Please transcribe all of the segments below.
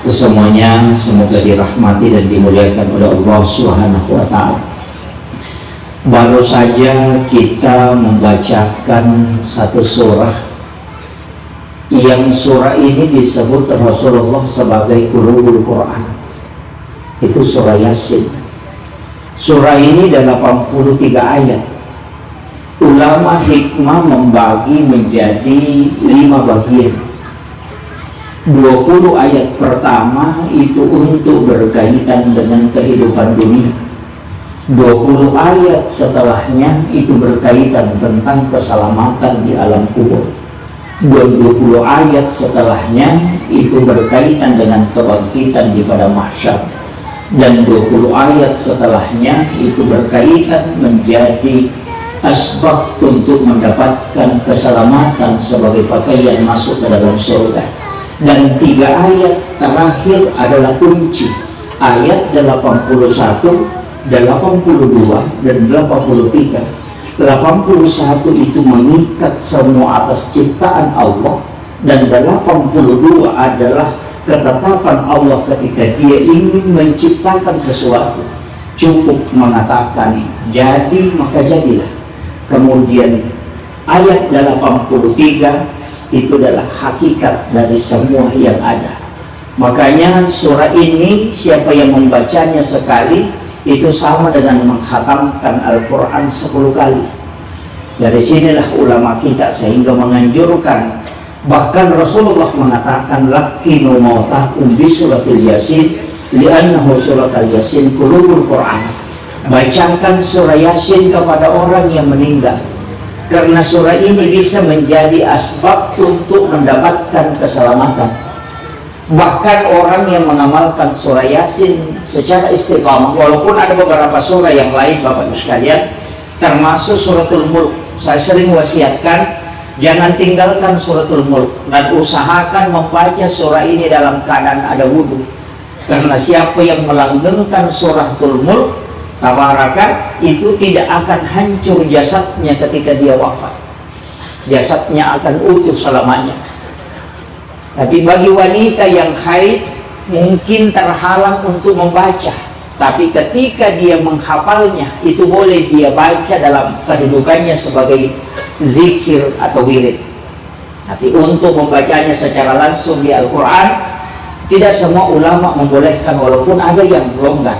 Semuanya semoga dirahmati dan dimuliakan oleh Allah Subhanahu wa Ta'ala. Baru saja kita membacakan satu surah yang surah ini disebut Rasulullah sebagai Qulubul Quran. Itu surah Yasin. Surah ini ada 83 ayat. Ulama hikmah membagi menjadi 5 bagian. 20 ayat pertama itu untuk berkaitan dengan kehidupan dunia. 20 ayat setelahnya itu berkaitan tentang keselamatan di alam kubur. 20 ayat setelahnya itu berkaitan dengan kebangkitan di pada mahsyar. Dan 20 ayat setelahnya itu berkaitan menjadi asbab untuk mendapatkan keselamatan sebagai pakaian masuk ke dalam surga. Dan 3 ayat terakhir adalah kunci. Ayat 81, 82, dan 83. 81 itu mengikat semua atas ciptaan Allah. Dan 82 adalah ketetapan Allah ketika Dia ingin menciptakan sesuatu. Cukup mengatakan jadi maka jadilah. Kemudian ayat 83 itu adalah hakikat dari semua yang ada. Makanya surah ini siapa yang membacanya sekali itu sama dengan menghatamkan Al-Quran 10 kali. Dari sinilah ulama kita sehingga menganjurkan, bahkan Rasulullah mengatakan lakinu mautakum bi suratil Yasin li'annahu suratul Yasin qulubul Quran. Bacakan surah Yasin kepada orang yang meninggal, karena surah ini bisa menjadi asbab untuk mendapatkan keselamatan. Bahkan orang yang mengamalkan surah Yasin secara istiqamah, walaupun ada beberapa surah yang lain Bapak Ibu sekalian, termasuk suratul Mulk. Saya sering wasiatkan jangan tinggalkan suratul Mulk dan usahakan membaca surah ini dalam keadaan ada wudhu. Karena siapa yang melanggengkan suratul Mulk tabaraka itu tidak akan hancur jasadnya ketika dia wafat. Jasadnya akan utuh selamanya. Tapi bagi wanita yang haid mungkin terhalang untuk membaca. Tapi ketika dia menghafalnya, itu boleh dia baca dalam kedudukannya sebagai zikir atau wirid. Tapi untuk membacanya secara langsung di Al-Quran, tidak semua ulama membolehkan, walaupun ada yang longgar.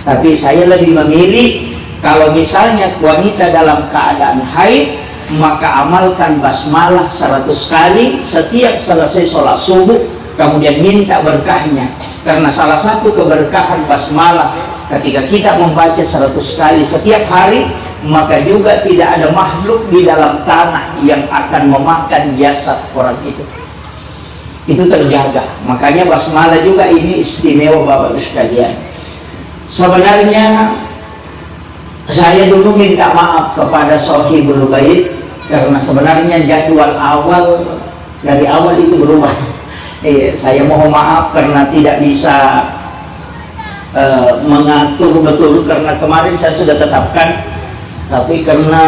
Tapi saya lebih memilih kalau misalnya wanita dalam keadaan haid, maka amalkan basmalah 100 kali setiap selesai sholat subuh, kemudian minta berkahnya. Karena salah satu keberkahan basmalah ketika kita membaca 100 kali setiap hari, maka juga tidak ada makhluk di dalam tanah yang akan memakan jasad orang itu. Itu terjaga. Makanya basmalah juga ini istimewa Bapak Ibu sekalian. Sebenarnya saya dulu minta maaf kepada Sohibul Bait karena sebenarnya jadwal awal dari awal itu berubah. Saya mohon maaf karena tidak bisa mengatur betul, karena kemarin saya sudah tetapkan, tapi karena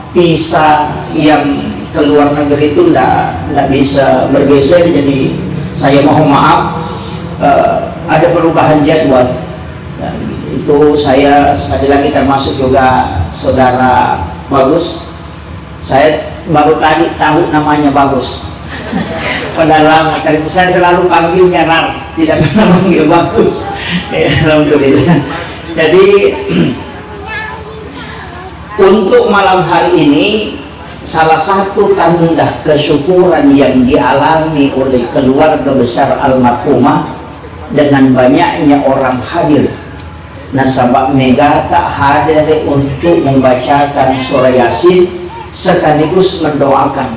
visa yang ke luar negeri itu tidak bisa bergeser, jadi saya mohon maaf. Ada perubahan jadwal. Dan itu saya sekali lagi termasuk juga saudara Bagus. Saya baru tadi tahu namanya Bagus. Padahal lama, saya selalu panggilnya Rar, tidak pernah panggil Bagus. Alhamdulillah. Jadi untuk malam hari ini, salah satu tanda kesyukuran yang dialami oleh keluarga besar almarhumah dengan banyaknya orang hadir. Nasabah Megata hadir untuk membacakan surah Yasin sekaligus mendoakan.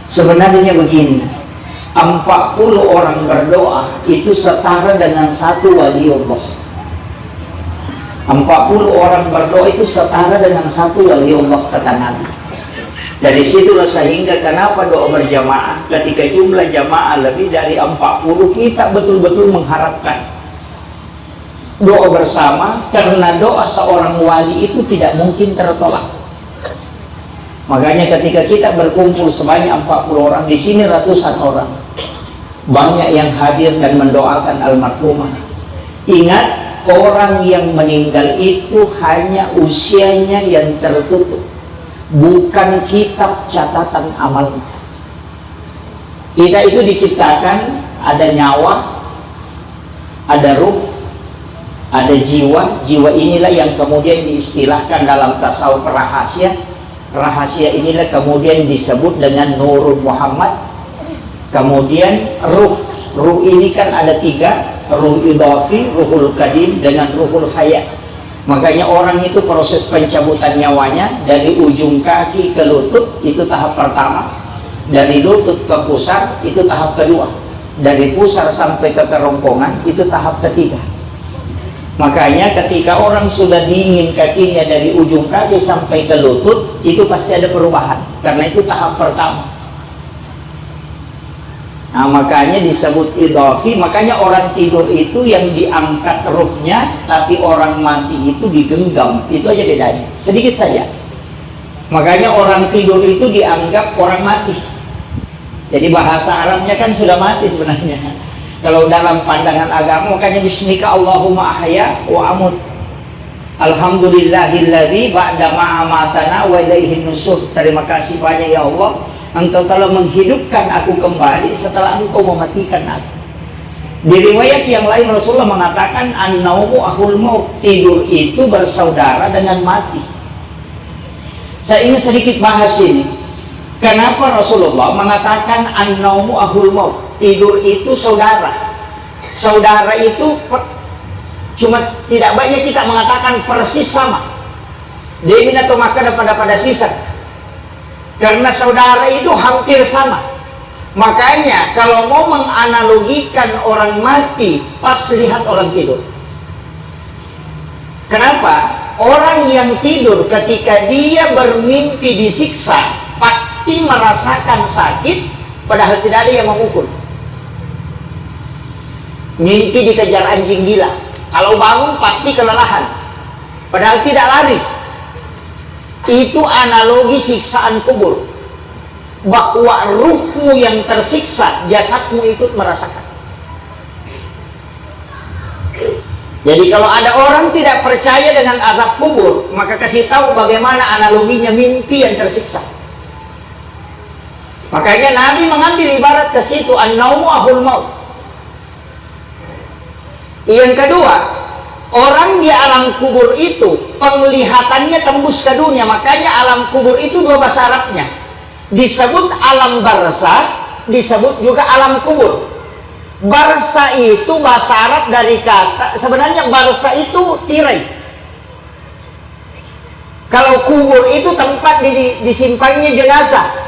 Sebenarnya begini, 40 orang berdoa itu setara dengan 1 waliullah. 40 orang berdoa itu setara dengan 1 waliullah kata Nabi. Dari situlah sehingga kenapa doa berjamaah ketika jumlah jamaah lebih dari 40, kita betul-betul mengharapkan doa bersama, karena doa seorang wali itu tidak mungkin tertolak. Makanya ketika kita berkumpul sebanyak 40 orang, di sini ratusan orang, banyak yang hadir dan mendoakan almarhumah. Ingat, orang yang meninggal itu hanya usianya yang tertutup, bukan kitab catatan amalnya. Kita itu diciptakan ada nyawa, ada ruh, ada jiwa. Jiwa inilah yang kemudian diistilahkan dalam tasawuf rahasia. Rahasia inilah kemudian disebut dengan Nurul Muhammad. Kemudian ruh. Ruh ini kan ada tiga, ruh idhafi, ruhul kadim, dengan ruhul hayat. Makanya orang itu proses pencabutan nyawanya dari ujung kaki ke lutut, itu tahap pertama. Dari lutut ke pusar, itu tahap kedua. Dari pusar sampai ke kerongkongan, itu tahap ketiga. Makanya ketika orang sudah dingin kakinya dari ujung kaki sampai ke lutut, itu pasti ada perubahan, karena itu tahap pertama. Nah, makanya disebut idhafi. Makanya orang tidur itu yang diangkat ruhnya, tapi orang mati itu digenggam. Itu aja bedanya, sedikit saja. Makanya orang tidur itu dianggap orang mati. Jadi bahasa Arabnya kan sudah mati sebenarnya. Kalau dalam pandangan agama, makanya bismika Allahumma ahya wa amut. Alhamdulillahilladzi ba'da ma'amatana wa ilaihin nusur. Terima kasih banyak ya Allah, Engkau telah menghidupkan aku kembali setelah Engkau mematikan aku. Di riwayat yang lain Rasulullah mengatakan an-naumu ahul maut, tidur itu bersaudara dengan mati. Saya ingin sedikit bahas ini. Kenapa Rasulullah mengatakan an-naumu ahul maut, tidur itu saudara. Saudara itu cuma tidak banyak kita mengatakan persis sama. Demin atau maka pada sisa. Karena saudara itu hampir sama. Makanya kalau mau menganalogikan orang mati, pas lihat orang tidur. Kenapa? Orang yang tidur ketika dia bermimpi disiksa, pasti merasakan sakit, padahal tidak ada yang memukul. Mimpi dikejar anjing gila, kalau bangun pasti kelelahan, padahal tidak lari. Itu analogi siksaan kubur, bahwa ruhmu yang tersiksa, jasadmu ikut merasakan. Jadi kalau ada orang tidak percaya dengan azab kubur, maka kasih tahu bagaimana analoginya mimpi yang tersiksa. Makanya Nabi mengambil ibarat ke situ, an-naumu ahul maut. Yang kedua, orang di alam kubur itu penglihatannya tembus ke dunia. Makanya alam kubur itu dua bahasa Arabnya, disebut alam barzakh, disebut juga alam kubur. Barzakh itu bahasa Arab dari kata, sebenarnya barzakh itu tirai. Kalau kubur itu tempat disimpannya jenazah.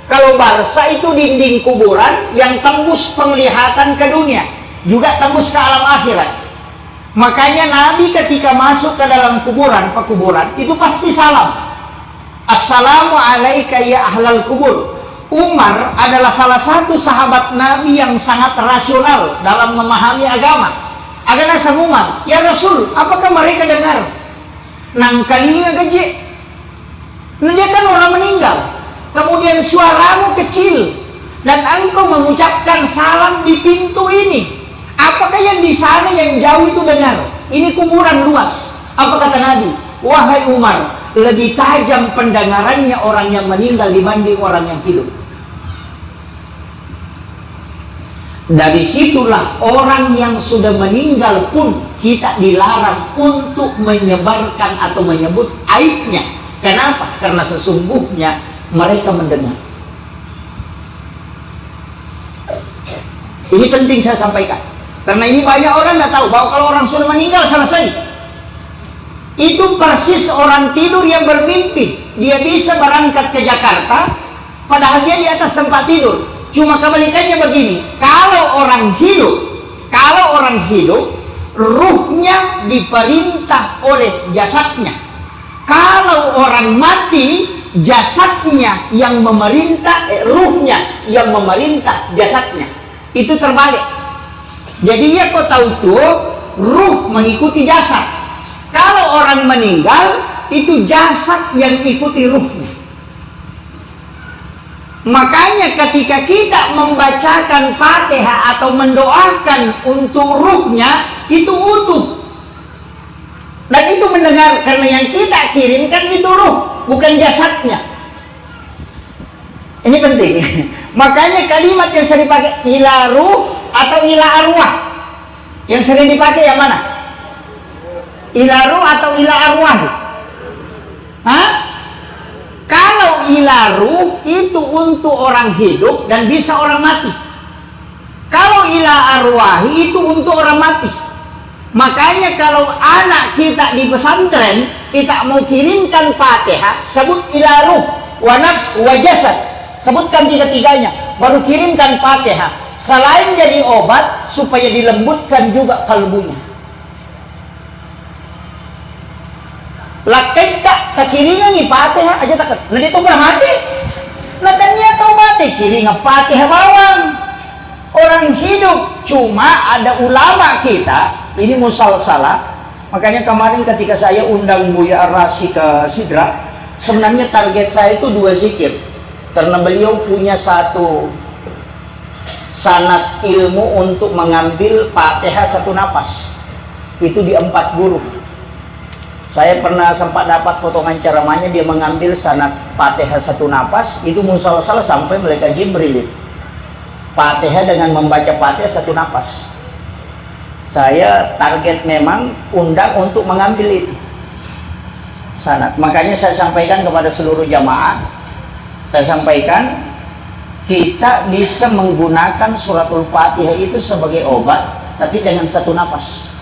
Kalau barzakh itu dinding kuburan yang tembus penglihatan ke dunia, juga tembus ke alam akhirat. Makanya Nabi ketika masuk ke dalam pekuburan itu pasti salam, assalamu alaika ya ahlal kubur. Umar adalah salah satu sahabat Nabi yang sangat rasional dalam memahami agama. Agak nasa Umar, ya Rasul, apakah mereka dengar? Nang kalinya gaji, dia kan orang meninggal. Kemudian suaramu kecil dan engkau mengucapkan salam di pintu ini. Apakah yang di sana yang jauh itu dengar? Ini kuburan luas. Apa kata Nabi? Wahai Umar, lebih tajam pendengarannya orang yang meninggal dibanding orang yang hidup. Dari situlah orang yang sudah meninggal pun kita dilarang untuk menyebarkan atau menyebut aibnya. Kenapa? Karena sesungguhnya mereka mendengar. Ini penting saya sampaikan, karena ini banyak orang tidak tahu bahwa kalau orang sudah meninggal selesai. Itu persis orang tidur yang bermimpi. Dia bisa berangkat ke Jakarta, padahal dia di atas tempat tidur. Cuma kebalikannya begini, kalau orang hidup, ruhnya diperintah oleh jasadnya. Kalau orang mati, jasadnya yang memerintah, ruhnya yang memerintah jasadnya. Itu terbalik. Jadi ya kau tahu tuh, ruh mengikuti jasad. Kalau orang meninggal, itu jasad yang ikuti ruhnya. Makanya ketika kita membacakan Fatihah atau mendoakan untuk ruhnya, itu utuh. Dan itu mendengar, karena yang kita kirimkan itu ruh, bukan jasadnya. Ini penting. Makanya kalimat yang sering dipakai ila ruh atau ila arwah. Yang sering dipakai yang mana? Ila ruh atau ila arwah? Hah? Kalau ila ruh itu untuk orang hidup dan bisa orang mati. Kalau ila arwah itu untuk orang mati. Makanya kalau anak kita di pesantren, kita mau kirimkan Fatihah, sebut ila ruh wa nafs wa jasad. Sebutkan tiga-tiganya, baru kirimkan Fatihah. Selain jadi obat, supaya dilembutkan juga kalbunya. Lakai tak kiringan ni Fatihah aja tak. Nanti tu pernah mati. Nantinya tu mati kiringan Fatihah bawang. Orang hidup, cuma ada ulama kita ini musalsalah. Makanya kemarin ketika saya undang Buya Ar-Razi ke Sidra, sebenarnya target saya itu 2 zikir. Karena beliau punya satu sanad ilmu untuk mengambil Fatihah 1 napas. Itu di 4 huruf. Saya pernah sempat dapat potongan ceramahnya, dia mengambil sanad Fatihah 1 napas, itu musalsal sampai malaikat Jibril. Fatihah dengan membaca Fatihah 1 napas. Saya target memang undang untuk mengambil itu sanad. Makanya saya sampaikan kepada seluruh jamaah, saya sampaikan kita bisa menggunakan suratul Fatihah itu sebagai obat, tapi dengan 1 napas.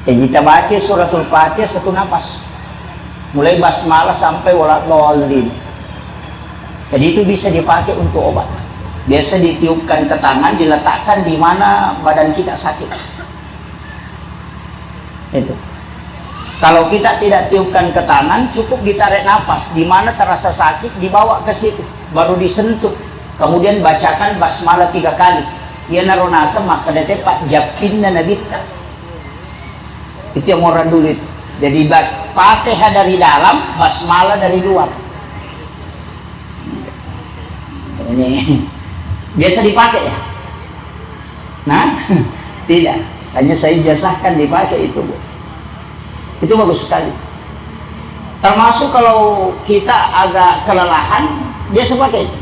Kita baca suratul Fatihah 1 napas, mulai basmalah sampai waladhdallin. Jadi itu bisa dipakai untuk obat. Biasa ditiupkan ke tangan, diletakkan di mana badan kita sakit. Itu. Kalau kita tidak tiupkan ke tangan, cukup ditarik nafas, di mana terasa sakit dibawa ke situ, baru disentuh. Kemudian bacakan basmalah 3 kali. Ya narunasa maka detepat japinna nabita. Itu yang orang dulu itu. Jadi Fatihah dari dalam, basmalah dari luar. Ini biasa dipakai ya? Nah, tidak. Hanya saya jasahkan dipakai itu, Bu. Itu bagus sekali. Termasuk kalau kita agak kelelahan, biasa pakai itu.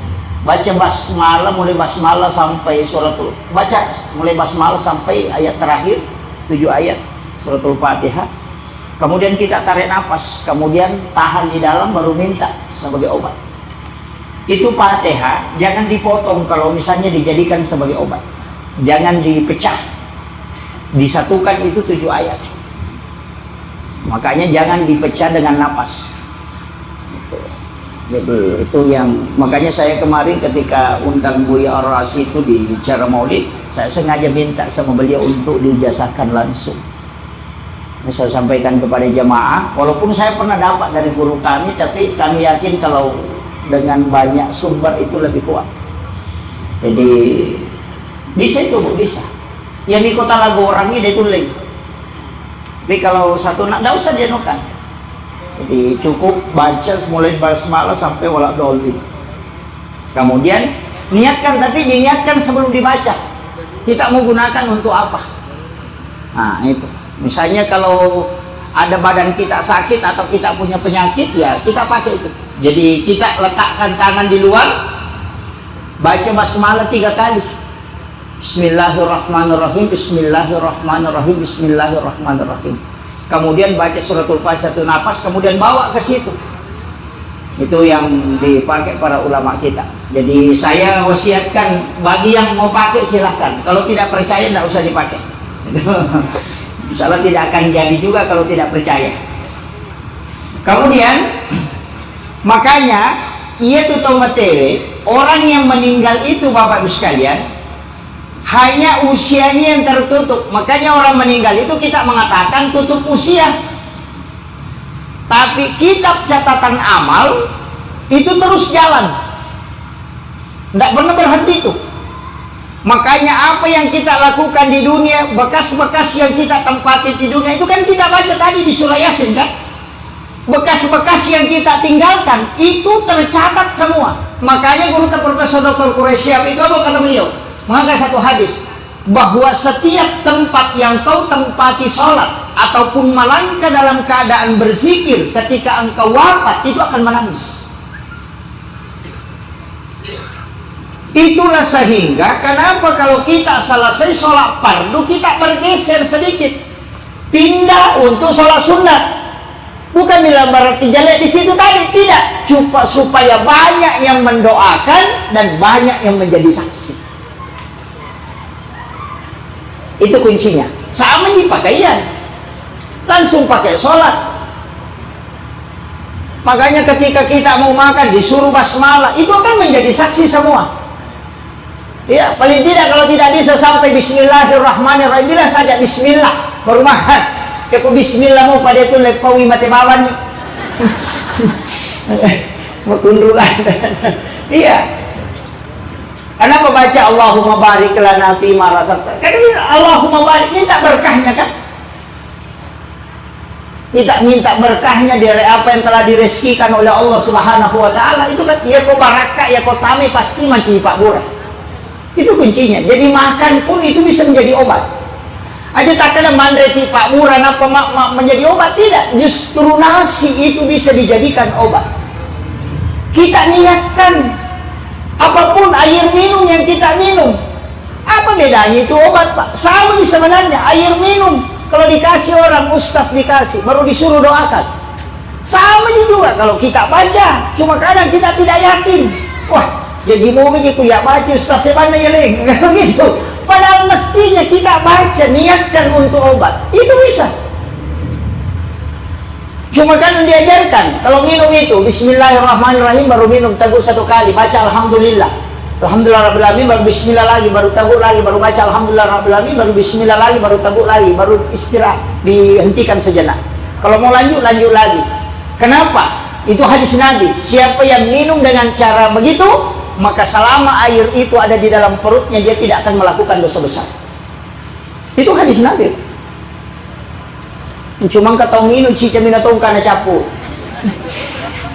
Baca basmalah, mulai basmalah sampai suratul. Baca mulai basmalah sampai ayat terakhir, 7 ayat. Suratul Fatihah, kemudian kita tarik nafas, kemudian tahan di dalam, baru minta sebagai obat. Itu Fatihah jangan dipotong kalau misalnya dijadikan sebagai obat, jangan dipecah, disatukan. Itu 7 ayat, makanya jangan dipecah dengan nafas. Jadi itu yang makanya saya kemarin ketika undang Buya Ar-Razi itu di acara Maulid, saya sengaja minta sama beliau untuk dijasahkan langsung. Saya sampaikan kepada jamaah, walaupun saya pernah dapat dari guru kami, tapi kami yakin kalau dengan banyak sumber itu lebih kuat. Jadi bisa itu, Bu, bisa. Yang di kota lagu orangnya dia tulis. Tapi kalau satu nak, tidak usah dianukan. Jadi cukup baca mulai basmalah sampai waladhdallin. Kemudian niatkan, tapi diniatkan sebelum dibaca. Kita mau gunakan untuk apa? Nah itu. Misalnya kalau ada badan kita sakit atau kita punya penyakit, ya kita pakai itu. Jadi kita letakkan tangan di luar, baca basmalah 3 kali. Bismillahirrahmanirrahim, Bismillahirrahmanirrahim, Bismillahirrahmanirrahim. Kemudian baca suratul Fatihah 1 napas, kemudian bawa ke situ. Itu yang dipakai para ulama kita. Jadi saya wasiatkan bagi yang mau pakai silahkan. Kalau tidak percaya tidak usah dipakai. Insyaallah tidak akan jadi juga kalau tidak percaya. Kemudian makanya ia tuh tomatewe, orang yang meninggal itu Bapak Ibu sekalian hanya usianya yang tertutup. Makanya orang meninggal itu kita mengatakan tutup usia. Tapi kitab catatan amal itu terus jalan, tidak pernah berhenti tuh. Makanya apa yang kita lakukan di dunia, bekas-bekas yang kita tempati di dunia itu kan kita baca tadi di surah Yasin kan. bekas-bekas yang kita tinggalkan itu tercatat semua. Makanya guru Profesor Dr. Quraisyab itu apa kata beliau? Mengangkat satu hadis bahwa setiap tempat yang kau tempati sholat ataupun melangkah dalam keadaan berzikir ketika engkau wafat itu akan menangis. Itulah sehingga kenapa kalau kita selesai sholat fardu kita bergeser sedikit, pindah untuk sholat sunat. Bukan bilang berarti jelek di situ tadi, tidak. Cuma supaya banyak yang mendoakan dan banyak yang menjadi saksi. Itu kuncinya. Sama di pakaian, langsung pakai sholat. Makanya ketika kita mau makan disuruh basmalah, itu akan menjadi saksi semua. Ya, paling tidak kalau tidak bisa sampai Bismillahirrahmanirrahim, bilang saja Bismillah baru makan. Ya kok Bismillah mau pada itu lepawi mati bawan nih. Makundulan. Iya. Kenapa baca Allahumma barik lana fi ma razaqtana? Karena Allahumma barik minta berkahnya kan? Minta berkahnya dari apa yang telah direzekikan oleh Allah Subhanahu wa taala. Itu kan ya kok barakah ya kok tami pasti manci Pak Burah. Itu kuncinya. Jadi makan pun itu bisa menjadi obat. Aja tak kena mandreti Pak Murah apa menjadi obat, tidak. Justru nasi itu bisa dijadikan obat. Kita niatkan apapun air minum yang kita minum. Apa bedanya itu obat, Pak? Sama sebenarnya air minum. Kalau dikasih orang ustaz dikasih, baru disuruh doakan. Sama juga kalau kita baca, cuma kadang kita tidak yakin. Wah, jadi mau begitu ya baca ustaz sebana ya leng, gitu. Padahal mestinya kita baca, niatkan untuk obat. Itu bisa. Cuma kan diajarkan, kalau minum itu Bismillahirrahmanirrahim baru minum teguk satu kali, baca Alhamdulillah. Alhamdulillah Rabbil Alamin, baru Bismillah lagi, baru teguk lagi, baru baca Alhamdulillah Rabbil Alamin, baru Bismillah lagi, baru teguk lagi, baru istirahat, dihentikan sejenak. Kalau mau lanjut, lanjut lagi. Kenapa? Itu hadis Nabi. Siapa yang minum dengan cara begitu, maka selama air itu ada di dalam perutnya dia tidak akan melakukan dosa besar. Itu hadis Nabi. Cuma kau minum cica minatong kana capu.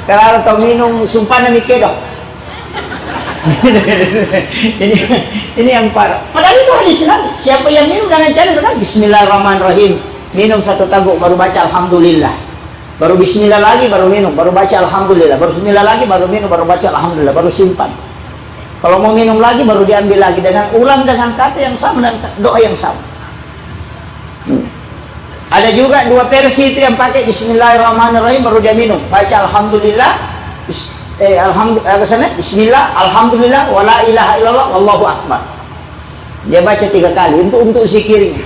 Kalau kau minum sumpah nami kedok. ini yang parah. Padahal itu hadis Nabi. Siapa yang minum dengan cara itu kan Bismillahirrahmanirrahim. Minum satu teguk baru baca Alhamdulillah. Baru Bismillah lagi baru minum, baru baca Alhamdulillah. Baru Bismillah lagi baru minum, baru baca Alhamdulillah, baru simpan. Kalau mau minum lagi baru diambil lagi dengan ulang dengan kata yang sama dan doa yang sama. Ada juga dua versi itu yang pakai Bismillahirrahmanirrahim baru dia minum, baca Alhamdulillah, Bismillah, Alhamdulillah, wala ilaha illallah, wallahu akbar. Dia baca 3 kali untuk zikirnya.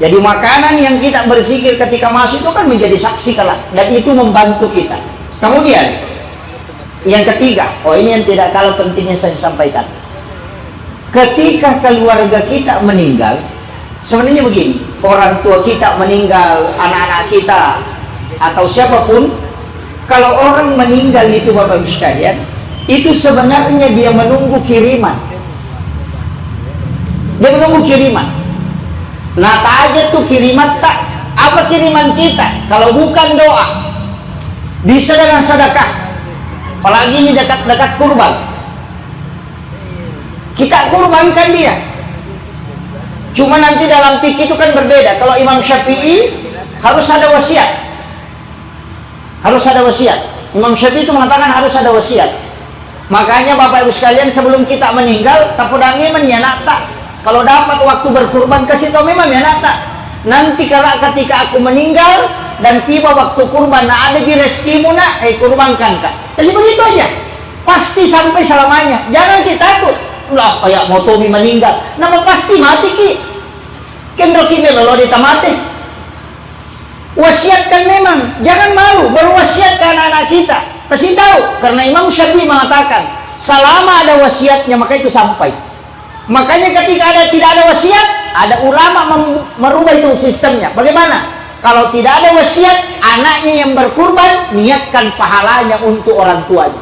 Jadi makanan yang kita berzikir ketika masuk itu kan menjadi saksi kelak dan itu membantu kita. Kemudian yang ketiga, ini yang tidak kalah pentingnya saya sampaikan. Ketika keluarga kita meninggal, sebenarnya begini, orang tua kita meninggal, anak-anak kita atau siapapun, kalau orang meninggal itu Bapak Ibu sekalian, itu sebenarnya dia menunggu kiriman. Dia menunggu kiriman. Nah, tak aja tuh kiriman tak. Apa kiriman kita? Kalau bukan doa, bisa dengan sedekah. Apalagi ini dekat-dekat kurban. Kita kurbankan dia. Cuma nanti dalam fikih itu kan berbeda. Kalau Imam Syafi'i harus ada wasiat. Harus ada wasiat. Imam Syafi'i itu mengatakan harus ada wasiat. Makanya Bapak Ibu sekalian sebelum kita meninggal, tapudangi menyanata. Kalau dapat waktu berkurban kasih tahu memang ya nata. Nanti kalau ketika aku meninggal dan tiba waktu kurban, nah ada di rezekimu nak, kurbankan kak. Kasih begitu aja. Pasti sampai selamanya. Jangan kita takut. Lah kayak mau Tommy meninggal, nama pasti mati ki. Kendro ki lo ditamati. Wasiatkan memang, jangan malu berwasiat ke anak-anak kita. Kasih tahu karena Imam Syafi'i mengatakan selama ada wasiatnya maka itu sampai. Makanya ketika tidak ada wasiat, ada ulama merubah itu sistemnya. Bagaimana? Kalau tidak ada wasiat, anaknya yang berkurban niatkan pahalanya untuk orang tuanya.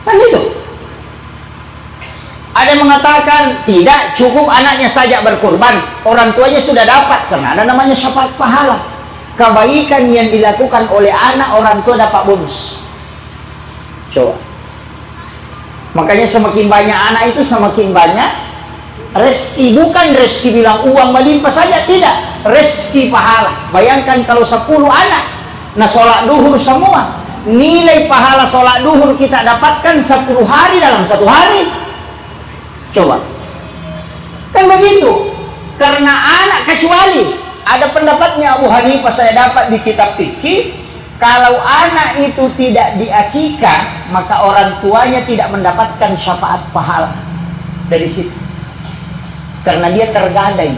Kan gitu. Ada yang mengatakan tidak cukup anaknya saja berkurban, orang tuanya sudah dapat karena ada namanya syafaat pahala. kebaikan yang dilakukan oleh anak, orang tua dapat bonus. Coba. Makanya semakin banyak anak itu semakin banyak rezeki. Bukan rezeki bilang uang melimpah saja, tidak, rezeki pahala. Bayangkan kalau 10 anak nah sholat duhur semua, nilai pahala sholat duhur kita dapatkan 10 hari dalam 1 hari. Coba, kan begitu. Karena anak, kecuali ada pendapatnya Abu Hanifah saya dapat di kitab fikih, kalau anak itu tidak diakikah maka orang tuanya tidak mendapatkan syafaat pahala dari situ, karena dia tergadai.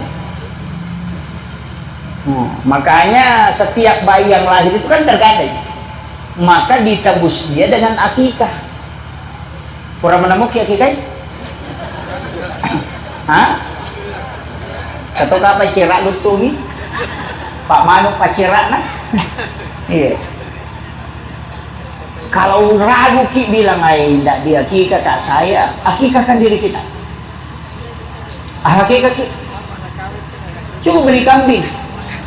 Makanya setiap bayi yang lahir itu kan tergadai, maka ditebus dia dengan akikah. Kurang menemuk ya akikah? Hah? Atau apa cerak lutumi? Pak Manu Pak cerak nah? Iya. Kalau ragu ki bilang ay tidak diakikah tak saya, akikahkan diri kita. Akikah ki. Coba beli kambing.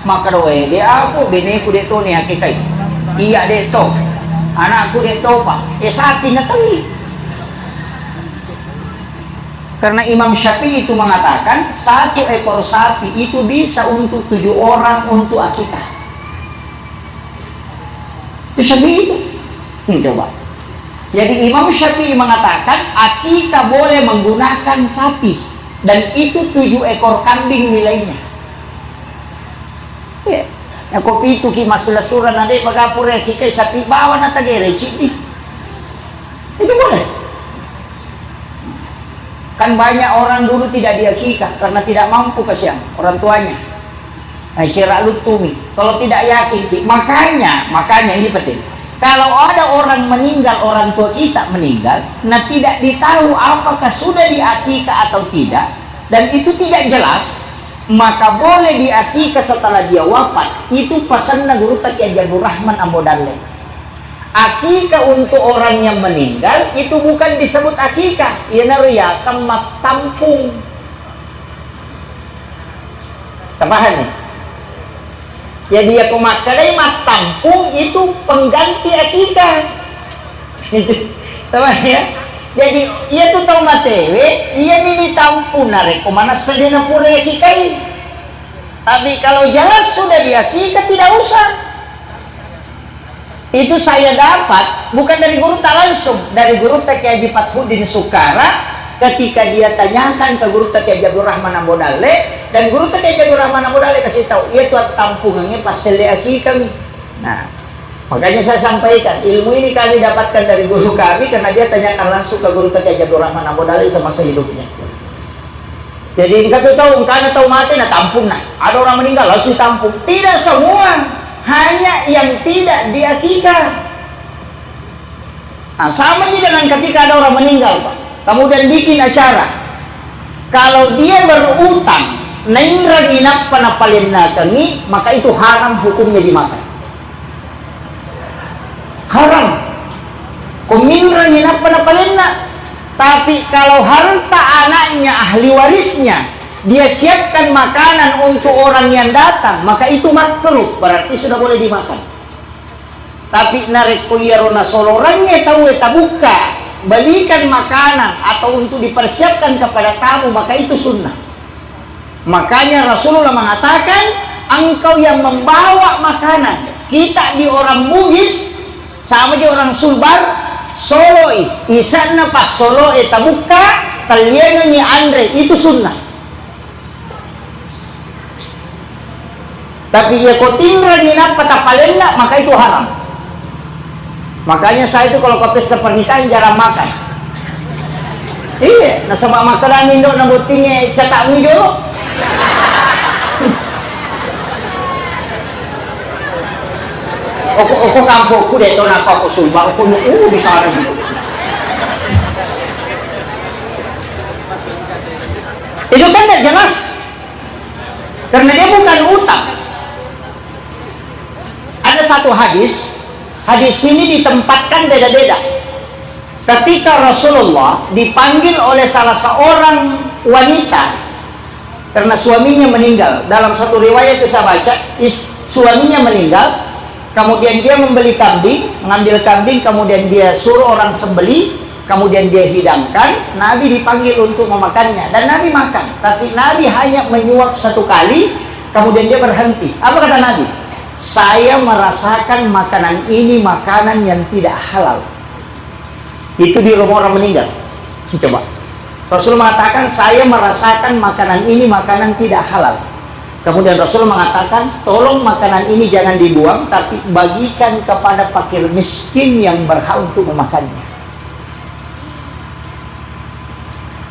Maka doe dia apa beneku dia to ni akikah. Iya dia to. Anakku dia to pak. Sapi na tali. Karena Imam Syafi'i itu mengatakan 1 ekor sapi itu bisa untuk 7 orang untuk akikah. Itu Syafi'i itu. Coba. Jadi Imam Syafi'i mengatakan akikah boleh menggunakan sapi, dan itu 7 ekor kambing nilainya. Ya, ya kopi itu ki masalah surah nanti pagapur akikah sapi bawa na tagere cip. Itu boleh. Kan banyak orang dulu tidak diakikah karena tidak mampu kasihan orang tuanya. Nah, cerak lutumi. Kalau tidak yakin, makanya ini penting. Kalau ada orang meninggal, orang tua kita meninggal, nah tidak ditahu apakah sudah diakikah atau tidak, dan itu tidak jelas, maka boleh diakikah setelah dia wafat. Itu pesannya Guru Taki Jabur Rahman Ambodalle. Akikah untuk orang yang meninggal itu bukan disebut akikah, ya sama tampung. Tambahan nih. Ya dia kumakalay tampung itu pengganti akikah. Tambahan ya. Jadi ia tuh tahu matewe, ia ini tampung narek kemana sedena pura akikah. Tapi kalau jelas sudah diakikah tidak usah. Itu saya dapat bukan dari guru tak langsung, dari guru Taki Haji Fathuddin Sukara ketika dia tanyakan ke guru Taki Jabur Rahman Ambodalle, dan guru Taki Jabur Rahman Ambodalle kasih tahu ia tuh tampungannya pas seleki kami. Nah, makanya saya sampaikan ilmu ini kami dapatkan dari guru kami karena dia tanyakan langsung ke guru Taki Jabur Rahman Ambodalle semasa hidupnya. Jadi enggak tahu karena tahu mati nah tampung nah. Ada orang meninggal langsung tampung. Tidak semua. Hanya yang tidak diakikah. Nah, sama aja dengan ketika ada orang meninggal, Pak. Kemudian bikin acara. Kalau dia berutang, nainra ginap panapalina kami, maka itu haram hukumnya dimakan. Haram. Kuminra ginap panapalina. Tapi kalau harta anaknya, ahli warisnya, dia siapkan makanan untuk orang yang datang, maka itu makruh, berarti sudah boleh dimakan. Tapi narik kuyarona solorannya tahu buka, belikan makanan atau untuk dipersiapkan kepada tamu, maka itu sunnah. Makanya Rasulullah mengatakan, engkau yang membawa makanan, kita di orang Bugis sama di orang Sulbar, Soloi, isana pas Soloi tabuka, taliannya Andre, itu sunnah. Tapi ya kotinra ginap patapalena maka itu haram. Makanya saya itu kalau ke pesta pernikahan jarang makan. Iya, nasabak makanan Indo nabutinnya cetak mujolo. Oko kampungku deh tuh napa aku sulba aku di sana gitu. Itu kan tidak jelas. Karena dia bukan utang. Ada satu hadis ini ditempatkan beda-beda. Ketika Rasulullah dipanggil oleh salah seorang wanita karena suaminya meninggal. Dalam satu riwayat itu saya baca, suaminya meninggal, kemudian dia membeli kambing, mengambil kambing, kemudian dia suruh orang sembeli, kemudian dia hidangkan. Nabi dipanggil untuk memakannya, dan Nabi makan, tapi Nabi hanya menyuap satu kali, kemudian dia berhenti. Apa kata Nabi? Saya merasakan makanan ini makanan yang tidak halal. Itu di rumah orang meninggal. Coba, Rasul mengatakan saya merasakan makanan ini makanan tidak halal. Kemudian Rasul mengatakan tolong makanan ini jangan dibuang, tapi bagikan kepada fakir miskin yang berhak untuk memakannya.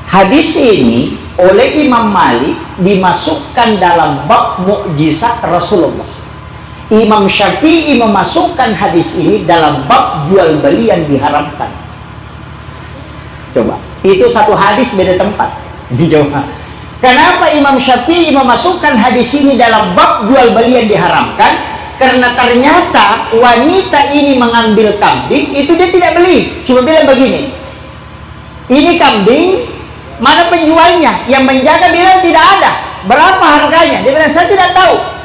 Hadis ini oleh Imam Malik dimasukkan dalam bab mukjizat Rasulullah. Imam Syafi'i memasukkan hadis ini dalam bab jual beli yang diharamkan. Coba, itu satu hadis beda tempat. Coba, kenapa Imam Syafi'i memasukkan hadis ini dalam bab jual beli yang diharamkan? Karena ternyata wanita ini mengambil kambing, itu dia tidak beli, cuma bilang begini, ini kambing, mana penjualnya? Yang menjaga bilang tidak ada. Berapa harganya? Dia bilang saya tidak tahu.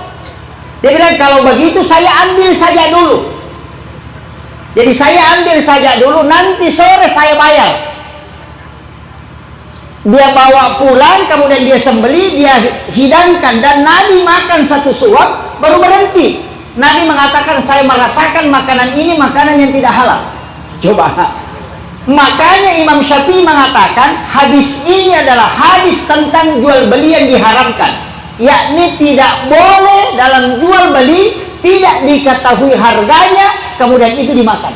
Dia bilang kalau begitu saya ambil saja dulu. Jadi saya ambil saja dulu, nanti sore saya bayar. Dia bawa pulang, kemudian dia sembeli, dia hidangkan, dan Nabi makan satu suap baru berhenti. Nabi mengatakan saya merasakan makanan ini makanan yang tidak halal. Coba, makanya Imam Syafi'i mengatakan hadis ini adalah hadis tentang jual beli yang diharamkan, yakni tidak boleh dalam jual beli tidak diketahui harganya kemudian itu dimakan.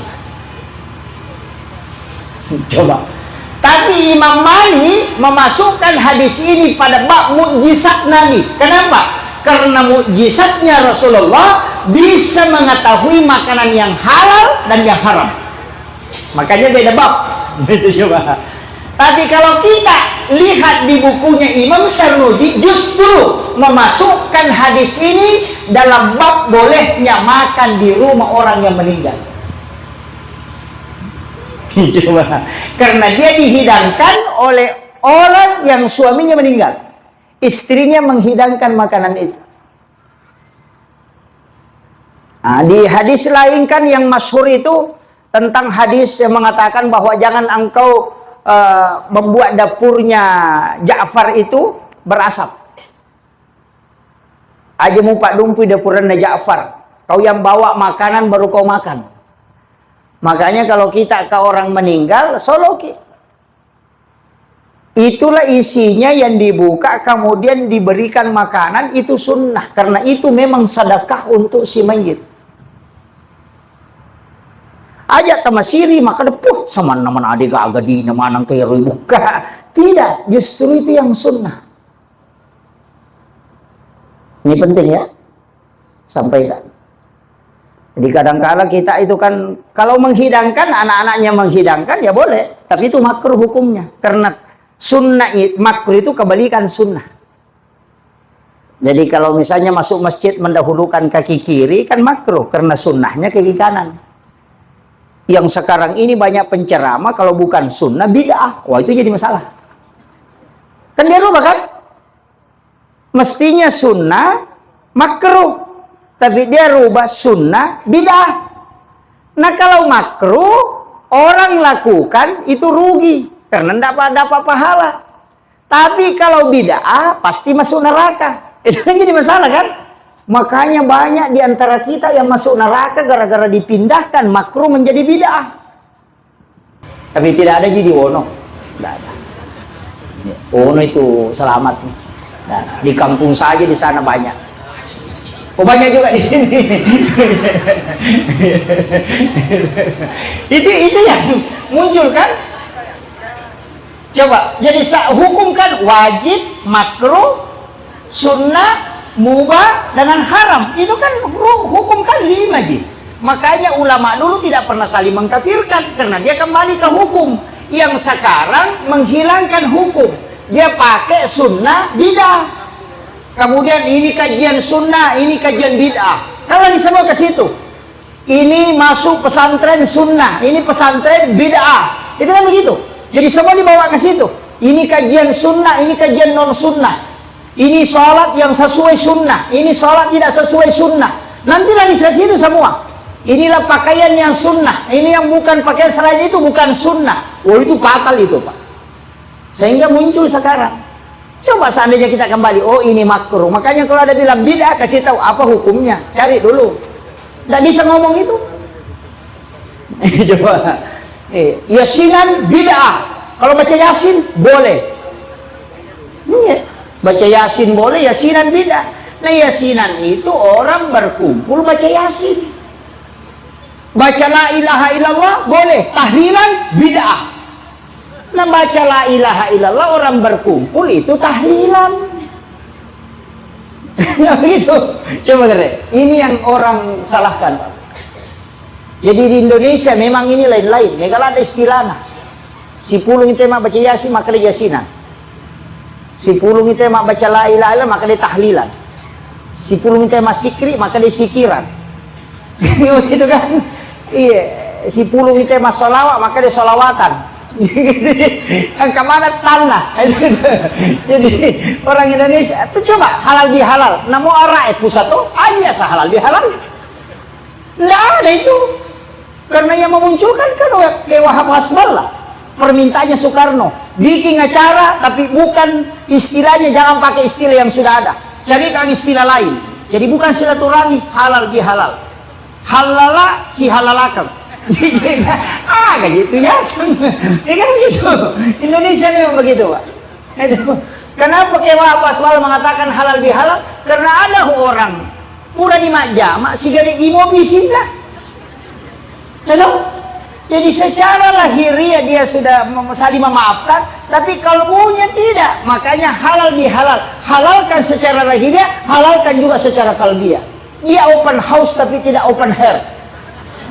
Coba, tapi Imam Malik memasukkan hadis ini pada bab mukjizat Nabi. Kenapa? Karena mukjizatnya Rasulullah bisa mengetahui makanan yang halal dan yang haram. Makanya beda bab. Coba. Tapi kalau kita lihat di bukunya Imam Sarnuji, justru memasukkan hadis ini dalam bab bolehnya makan di rumah orang yang meninggal. Coba. Karena dia dihidangkan oleh orang yang suaminya meninggal, istrinya menghidangkan makanan itu. Nah, di hadis lain kan yang masyhur itu tentang hadis yang mengatakan bahwa jangan engkau membuat dapurnya Ja'far itu berasap. Aja mu pak dumpi dapuran Ja'far, kau yang bawa makanan baru kau makan. Makanya kalau kita ke orang meninggal, soloki. Itulah isinya yang dibuka, kemudian diberikan makanan, itu sunnah. Karena itu memang sedekah untuk si mayit. Ajak tamasiri maka depuh sama nama adik agak di nama nang kaya buka. Tidak, justru itu yang sunnah. Ini penting ya, sampaikan. Jadi kadang-kala kita itu kan kalau menghidangkan, anak-anaknya menghidangkan ya boleh, tapi itu makruh hukumnya. Karena sunnah, makruh itu kebalikan sunnah. Jadi kalau misalnya masuk masjid mendahulukan kaki kiri kan makruh, karena sunnahnya kaki kanan. Yang sekarang ini banyak penceramah kalau bukan sunnah bid'ah. Wah, itu jadi masalah. Kan dia rubah kan? Mestinya sunnah makruh, tapi dia rubah sunnah bid'ah. Nah kalau makruh orang lakukan itu rugi karena tidak dapat pahala. Tapi kalau bid'ah pasti masuk neraka. Itu kan jadi masalah kan? Makanya banyak di antara kita yang masuk neraka gara-gara dipindahkan makruh menjadi bid'ah. Tapi tidak ada jadi Wono. Tidak ada. Wono itu selamat. Nah, di kampung saja di sana banyak. Oh, banyak juga di sini. itu yang muncul kan? Coba, jadi hukum kan wajib, makruh, sunnah, mubah dengan haram. Itu kan hukum kan 5 ji. Makanya ulama dulu tidak pernah saling mengkafirkan karena dia kembali ke hukum. Yang sekarang menghilangkan hukum, dia pakai sunnah bid'ah. Kemudian ini kajian sunnah, ini kajian bid'ah. Kalau semua ke situ. Ini masuk pesantren sunnah, ini pesantren bid'ah. Itu kan begitu. Jadi semua dibawa ke situ. Ini kajian sunnah, ini kajian non sunnah. Ini sholat yang sesuai sunnah, ini sholat tidak sesuai sunnah. Nantilah di situ semua. Inilah pakaian yang sunnah, ini yang bukan pakaian selain itu bukan sunnah. Oh, itu fatal itu, Pak. Sehingga muncul sekarang. Coba seandainya kita kembali, oh ini makruh. Makanya kalau ada bilang bid'ah, kasih tahu apa hukumnya. Cari dulu. Tidak bisa ngomong itu. Coba. Yasinan bid'ah. Kalau baca Yasin boleh. Baca Yasin boleh, Yasinan bid'ah. Nah, Yasinan itu orang berkumpul baca Yasin. Baca la ilaha illallah boleh, tahlilan bid'ah. Nah, baca la ilaha illallah orang berkumpul itu tahlilan. Nah, begitu. Coba keren. Ini yang orang salahkan, Pak. Jadi di Indonesia memang ini lain-lain. Ya, kalau ada istilahnya, si pulung itu mak baca Yasin maka dia Yasinan. Si pulung itu mak baca la ilaha illallah maka dia tahlilan. Si pulung itu mak sikri maka dia sikiran. Gitu kan? Iya. Si pulung itu mak solawat maka dia solawatan. Yang kemana tanah. Jadi orang Indonesia itu coba halal bihalal. Namun orang pusat tuh aja sah halal bihalal. Nggak ada itu. Karena yang memunculkan kan kayak Wahab Hasballah. Permintaannya Soekarno. Bikin acara tapi bukan istilahnya, jangan pakai istilah yang sudah ada. Carikan istilah lain. Jadi bukan silaturahmi, halal bihalal. Halala si halalakan. Kayak gitu ya. Ya kan begitu. Indonesia memang begitu, Pak. Kenapa kayak Wahab Hasballah mengatakan halal bihalal? Karena ada orang pura di majama si gede di mobil sindah. Hello? Jadi secara lahiriah dia sudah saling memaafkan, tapi kalbunya tidak. Makanya halal bihalal. Halalkan secara lahiriah, halalkan juga secara kalbiah. Dia open house tapi tidak open hair.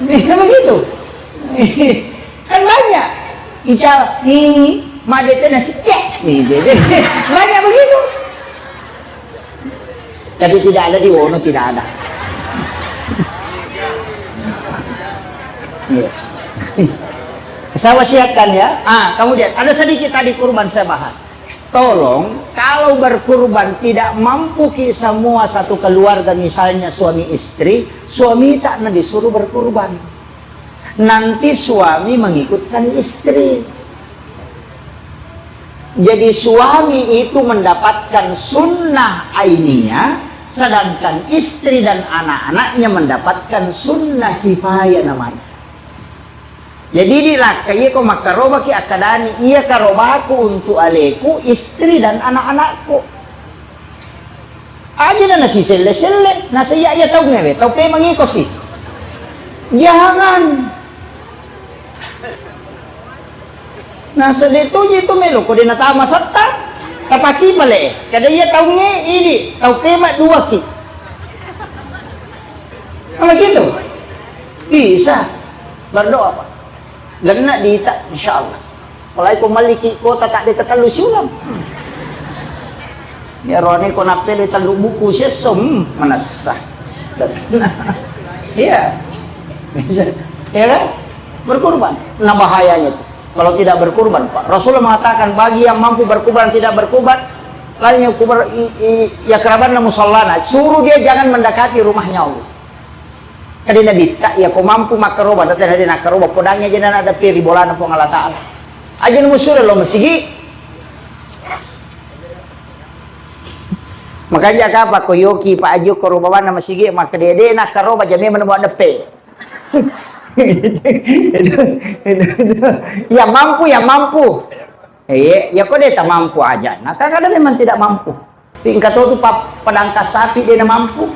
Begitu. Kan banyak. Bicara ini madetnya nasi banyak begitu. Tapi tidak ada di Wono, tidak ada. Saya wasiatkan ya. Kemudian ada sedikit tadi kurban saya bahas. Tolong kalau berkurban tidak mampu semua satu keluarga, misalnya suami istri, suami tak disuruh berkurban. Nanti suami mengikutkan istri. Jadi suami itu mendapatkan sunnah aininya, sedangkan istri dan anak-anaknya mendapatkan sunnah kifayah namanya. Jadi dilakai ko makaroba ki akadani, iya karobaku untuk aleku, istri dan anak-anakku. Aja na nasi selle, nasi ya tahu ngewe, tahu pe mengikosi. Jangan. Nah sedetu itu melo ko din natama satta, kapaki bale. Kada iya tahu nge ini, tahu pe mak dua ki. Apa gitu? Bisa. Berdoa, Pak. Gana dita, insyaallah. Kalau ko maliki ko tak ada katalu siulam. Ya roni ko napeli talu buku sesum manasah. Iya. Bisa. Ya kan? Berkurban. Nah bahayanya itu. Kalau tidak berkurban, Pak. Rasulullah mengatakan bagi yang mampu berkurban tidak berkurban, lain yang kubar ya kerabatnya musallana, suruh dia jangan mendekati rumahnya Allah. Kadina dita ya ko mampu makaroba data hari nakaroba podangnya jangan ada piri bolana po Allah Taala. Aja musure lo masigi. Makanya apa ko yoki pa ajo ko rubawan na masigi maka dede nakaroba jami menemu ada pe. Ya mampu. Ya kok dia tak mampu aja. Nah kadang memang tidak mampu. Tingkat itu padangkas sapi dia mampu.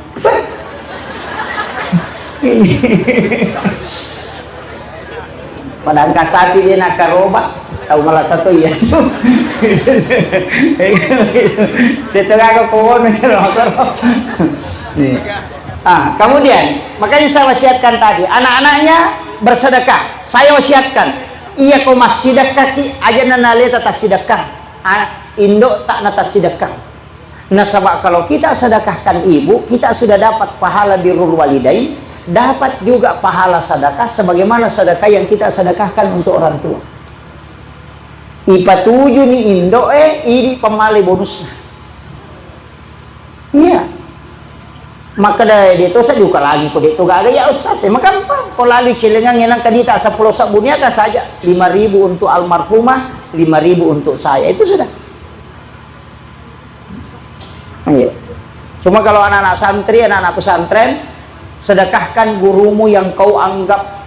Padangkas sapi dia nakaroba. Tahu malah satu ya. Itu kagak pohon. Kemudian makanya saya wasiatkan tadi anak-anaknya bersedekah. Saya wasiatkan iya kau masih sedekah ki aja nanale tata sedekah indok tak nata sedekah. Nah sebab kalau kita sedekahkan ibu kita sudah dapat pahala birrul walidain, dapat juga pahala sedekah sebagaimana sedekah yang kita sedekahkan untuk orang tua. Ipa tujuh ni indok ini pemali bonusnya. Iya. Maka dari itu saya juga lagi kok itu gak ada ya Ustaz. Maka apa? Kalau lali celengan yang kadita sa pulau sabunia kan saja 5.000 untuk almarhumah, 5.000 untuk saya, itu sudah. Iya. Cuma kalau anak-anak santri, anak-anak pesantren, sedekahkan gurumu yang kau anggap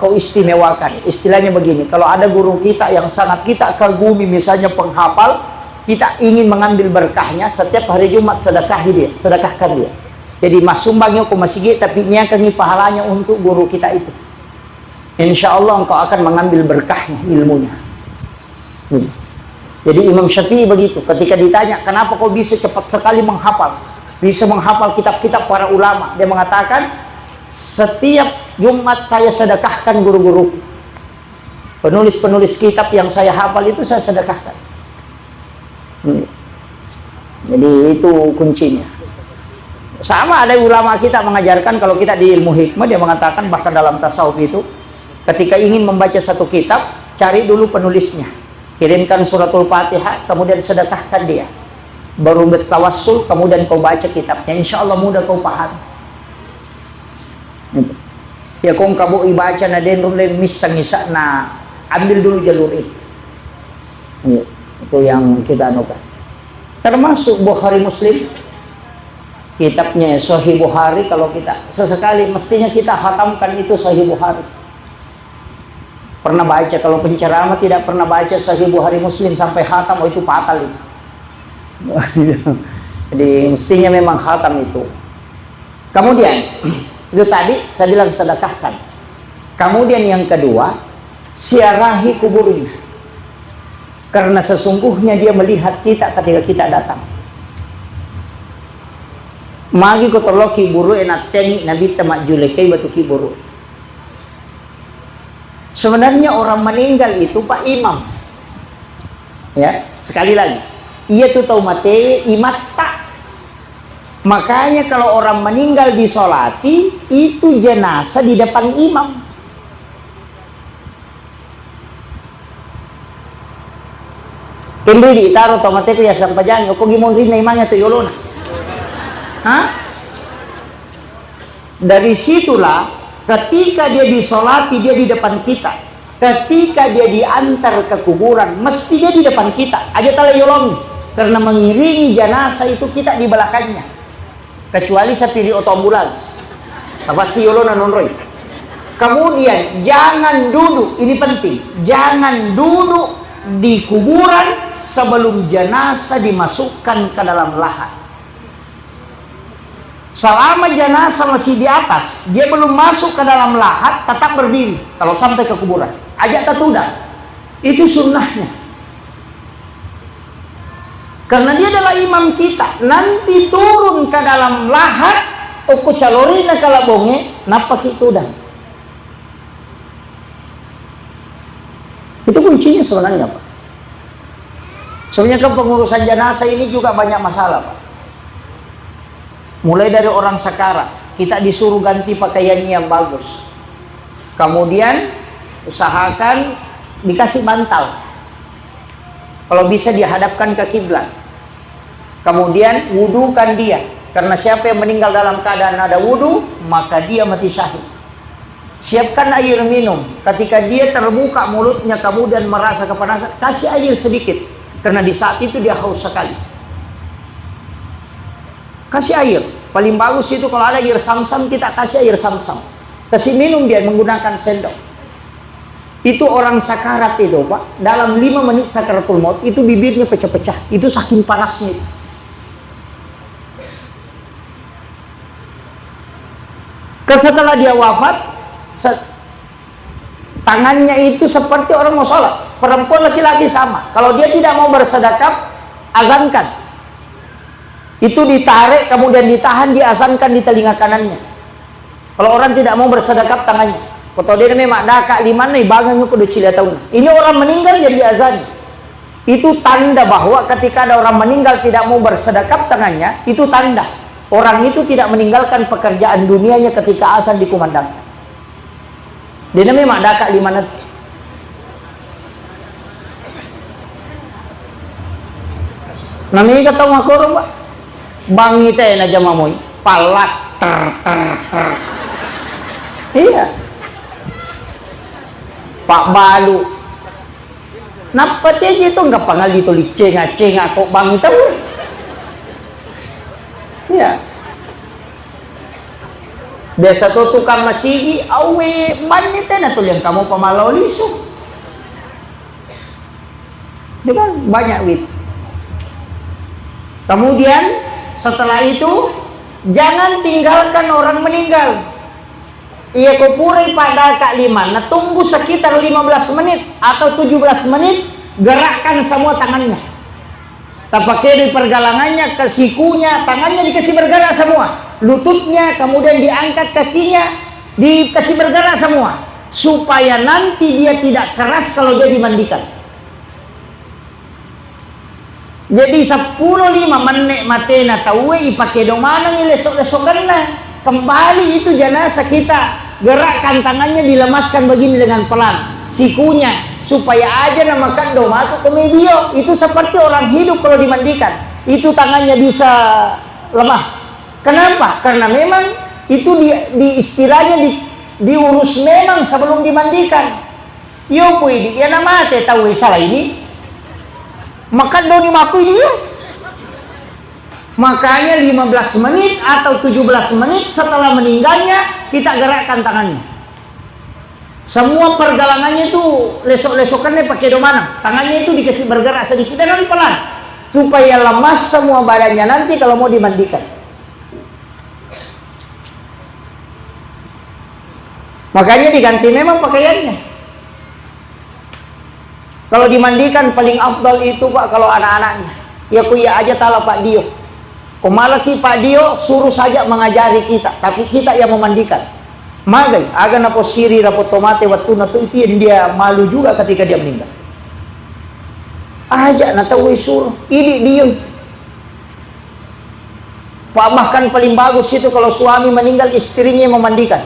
kau istimewakan. Istilahnya begini, kalau ada guru kita yang sangat kita kagumi, misalnya penghafal, kita ingin mengambil berkahnya, setiap hari Jumat sedekahkan dia. Jadi mas sumbangnya ke masjid, tapi nyakangi pahalanya untuk guru kita itu. Insya Allah engkau akan mengambil berkahnya, ilmunya. Jadi Imam Syafi'i begitu, ketika ditanya, kenapa kau bisa cepat sekali menghafal? Bisa menghafal kitab-kitab para ulama. Dia mengatakan, setiap Jumat saya sedekahkan guru-guru. Penulis-penulis kitab yang saya hafal itu saya sedekahkan. Jadi itu kuncinya. Sama ada ulama kita mengajarkan, kalau kita di ilmu hikmah, dia mengatakan bahkan dalam tasawuf itu, ketika ingin membaca satu kitab, cari dulu penulisnya, kirimkan suratul Fatihah, kemudian sedekahkan dia, baru bertawassul, kemudian kau baca kitabnya, insya Allah mudah kau paham. Ya kau kamu ibaca na denrum len misang-isa na ambil dulu jalur itu. Itu yang kita anukan. Termasuk Bukhari Muslim, kitabnya Sahih Bukhari, kalau kita sesekali mestinya kita khatamkan itu Sahih Bukhari. Pernah baca, kalau penceramah tidak pernah baca Sahih Bukhari Muslim sampai khatam, oh itu fatal itu. Jadi mestinya memang khatam itu. Kemudian itu tadi saya bilang sedekahkan. Kemudian yang kedua, siarahi kuburnya, karena sesungguhnya dia melihat kita ketika kita datang. Magi ko tolo kiburu enak tengi nabi tamak julekai batu kiburu. Sebenarnya orang meninggal itu Pak Imam. Ya, sekali lagi, ia tuh tahu mate imat tak. Makanya kalau orang meninggal disolati, itu jenazah di depan imam. Kembali ditaruh tahu mate ya sampai jangan. Kok gimana rin imamnya tuh yolona? Hah? Dari situlah ketika dia disolati, dia di depan kita. Ketika dia diantar ke kuburan, mesti dia di depan kita. Aja tala yolong, karena mengiringi jenazah itu kita di belakangnya. Kecuali saya pilih otoambulans, pasti yolona nonroy. Kemudian jangan duduk, ini penting, jangan duduk di kuburan sebelum jenazah dimasukkan ke dalam lahat. Selama jenazah masih di atas, dia belum masuk ke dalam lahat, tetap berdiri kalau sampai ke kuburan. Ajak tatudah. Itu sunnahnya. Karena dia adalah imam kita. Nanti turun ke dalam lahat, oku calorina kalabonge, napa kitudah. Itu kuncinya sebenarnya, Pak. Sebenarnya kan pengurusan jenazah ini juga banyak masalah, Pak. Mulai dari orang sekarat, kita disuruh ganti pakaian yang bagus. Kemudian usahakan dikasih bantal. Kalau bisa dihadapkan ke kiblat. Kemudian wudukan dia, karena siapa yang meninggal dalam keadaan ada wudu, maka dia mati syahid. Siapkan air minum. Ketika dia terbuka mulutnya kemudian merasa kepanasan, kasih air sedikit, karena di saat itu dia haus sekali. Kasih air. Paling bagus itu kalau ada air samsam, kita kasih air samsam. Kasih minum dia menggunakan sendok. Itu orang sakarat itu, Pak. Dalam 5 menit sakaratul maut, itu bibirnya pecah-pecah. Itu saking panasnya. Setelah dia wafat, tangannya itu seperti orang mau sholat. Perempuan laki-laki sama. Kalau dia tidak mau bersedekap, azankan. Itu ditarik, kemudian ditahan, diazankan di telinga kanannya. Kalau orang tidak mau bersedekap, tangannya. Kalau dia memang daka liman nih, bagangnya kudu cila tahun. Ini orang meninggal jadi azan. Itu tanda bahwa ketika ada orang meninggal tidak mau bersedekap tangannya, itu tanda. Orang itu tidak meninggalkan pekerjaan dunianya ketika azan dikumandangkan. Dia memang daka liman. Namanya kata makoro, Pak. Bangi teh na jamamoy, palas Iya. Pak Balu. Napa teh itu enggak pangal itu cenga kok bangi tahu. Iya. Biasa tuh tukang masigi, awe mani teh na tuh yang kamu pamalau lisu. Dia kan banyak wit. Kemudian setelah itu jangan tinggalkan orang meninggal. Ia kupurai pada Kak Liman. Nah, tunggu sekitar 15 menit atau 17 menit, gerakkan semua tangannya. Tapakai di pergalangannya, ke sikunya, tangannya dikasih bergerak semua. Lututnya, kemudian diangkat kakinya, dikasih bergerak semua. Supaya nanti dia tidak keras kalau dia dimandikan. Jadi 10-5 menit matena tahu ipakai domana ni lesok-lesok kembali itu jenazah kita, gerakkan tangannya, dilemaskan begini dengan pelan sikunya supaya aja namakan doma itu komedio. Itu seperti orang hidup kalau dimandikan, itu tangannya bisa lemah. Kenapa? Karena memang itu di istilahnya diurus memang sebelum dimandikan. Yo puidi ya nama teh tahu salah ini makan doni maku ini ya. Makanya 15 menit atau 17 menit setelah meninggalnya kita gerakkan tangannya. Semua pergalangannya itu lesok-lesokannya pakai domana. Tangannya itu dikasih bergerak sedikit dengan pelan supaya lemas semua badannya nanti kalau mau dimandikan. Makanya diganti memang pakaiannya. Kalau dimandikan paling afdal itu Pak kalau anak-anaknya. Ya kuya aja tala Pak Dio. Komalaki Pak Dio suruh saja mengajari kita, tapi kita yang memandikan. Magai, aga napo siri napo tomate waktu nato itu yang dia malu juga ketika dia meninggal. Aja natawi suruh, ini dia. Pak bahkan paling bagus itu kalau suami meninggal istrinya yang memandikan.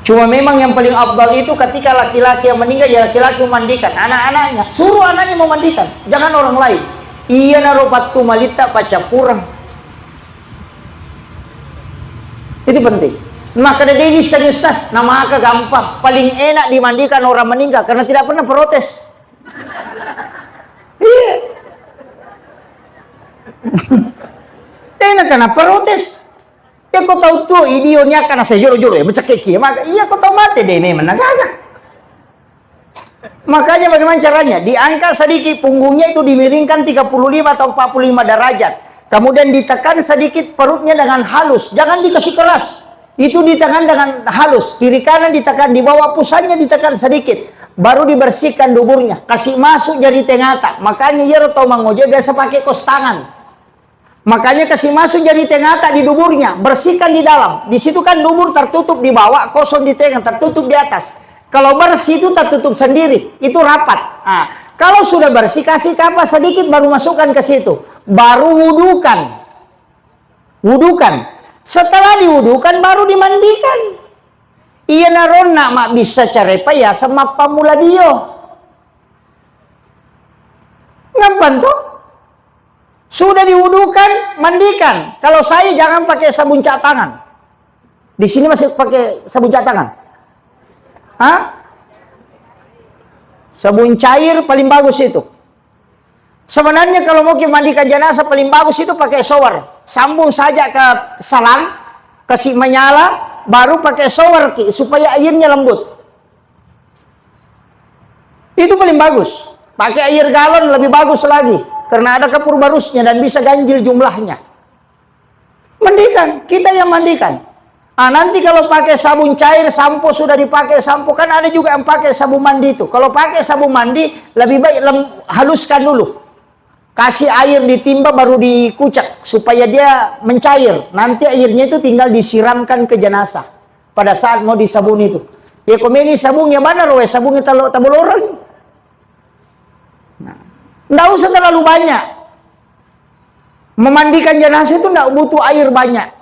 Cuma memang yang paling afdal itu ketika laki-laki yang meninggal, ya laki-laki memandikan anak-anaknya. Suruh anaknya memandikan, jangan orang lain. Iya narobatu malita pacapurang. Itu penting. Maka dari serius nama agak gampang. Paling enak dimandikan orang meninggal karena tidak pernah protes. Iya. Enak karena protes. Ya kau tahu tuh idionya karena saya joro-joro ya mencekiki. Maka iya kau tahu mati deh memang nagagak. Makanya bagaimana caranya? Diangkat sedikit punggungnya itu dimiringkan 35 atau 45 derajat. Kemudian ditekan sedikit perutnya dengan halus. Jangan dikasih keras. Itu ditekan dengan halus. Kiri kanan ditekan, di bawah pusatnya ditekan sedikit. Baru dibersihkan duburnya. Kasih masuk jari tengah. Makanya ya atau mangoje biasa pakai kos tangan. Makanya kasih masuk jari tengah di duburnya, bersihkan di dalam. Di situ kan dubur tertutup di bawah, kosong di tengah, tertutup di atas. Kalau bersih itu tertutup sendiri, itu rapat. Nah, kalau sudah bersih kasih kapas sedikit baru masukkan ke situ. Baru wudukan. Wudukan. Setelah diwudukan baru dimandikan. Iya narona mak bisa cari payah sama pamula dio. Ngapain tuh? Sudah diwudukan, mandikan. Kalau saya jangan pakai sabun cat tangan. Di sini masih pakai sabun cat tangan. Hah? Sabun cair paling bagus itu. Sebenarnya kalau mau mandikan jenazah paling bagus itu pakai shower. Sambung saja ke salam, kasih menyala, baru pakai shower supaya airnya lembut. Itu paling bagus. Pakai air galon lebih bagus lagi. Karena ada kapur barusnya dan bisa ganjil jumlahnya. Mandikan, kita yang mandikan. Nah, nanti kalau pakai sabun cair, sampo sudah dipakai sampo, kan ada juga yang pakai sabun mandi itu. Kalau pakai sabun mandi, lebih baik haluskan dulu. Kasih air ditimba baru dikucak supaya dia mencair. Nanti airnya itu tinggal disiramkan ke jenazah pada saat mau disabun itu. Ya komeni sabunnya mana loh, sabunnya tabul orang. Nggak usah terlalu banyak. Memandikan jenazah itu nggak butuh air banyak.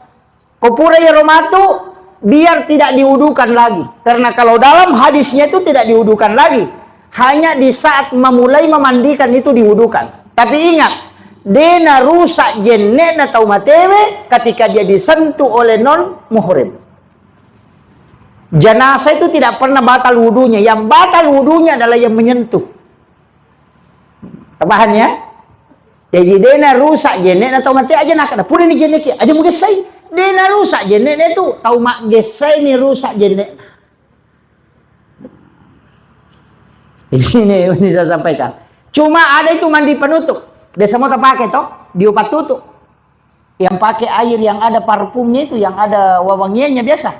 Kopura ya romatu biar tidak diwudukan lagi. Karena kalau dalam hadisnya itu tidak diwudukan lagi. Hanya di saat memulai memandikan itu diwudukan. Tapi ingat, dena rusak jenek na tau matewe ketika dia disentuh oleh non muhrim. Jenazah itu tidak pernah batal wudunya. Yang batal wudunya adalah yang menyentuh. Tabahan ya? Jadi dena rusak jenek na tau matewe aja nak ada. Pura ni jenek aja mungkin saya. Dena rusak jenek itu tau mak gesai ni rusak jenek. Ini saya sampaikan. Cuma ada itu mandi penutup. Dia semua terpakai toh, diopat tutup. Yang pakai air yang ada parfumnya itu, yang ada wewangiannya biasa.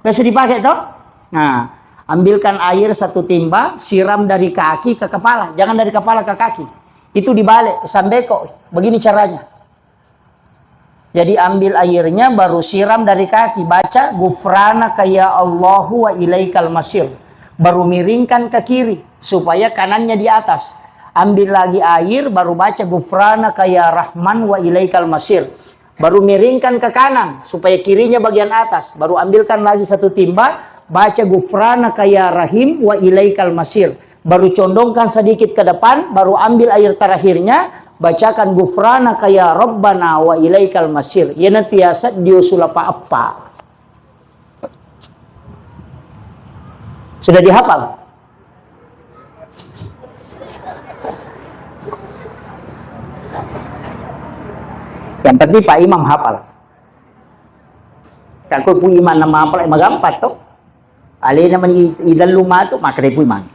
Biasa dipakai toh. Nah, ambilkan air 1 timba, siram dari kaki ke kepala, jangan dari kepala ke kaki. Itu dibalik sambeko. Begini caranya. Jadi ambil airnya baru siram dari kaki, baca Ghufranaka ya Allahu wa ilaikal masir. Baru miringkan ke kiri supaya kanannya di atas. Ambil lagi air baru baca Ghufranaka ya Rahman wa ilaikal masir. Baru miringkan ke kanan supaya kirinya bagian atas. Baru ambilkan lagi 1 timba, baca Ghufranaka ya Rahim wa ilaikal masir. Baru condongkan sedikit ke depan, baru ambil air terakhirnya, bacakan Ghufranaka ya Rabbana wa ilaikal masir. Ya nantiasa diusul apa-apa. Sudah dihafal? Yang penting Pak Imam hafal. Kalau pun iman nama hafal emang gampang toh. Alih nama idan lumah tu maka dia pun iman.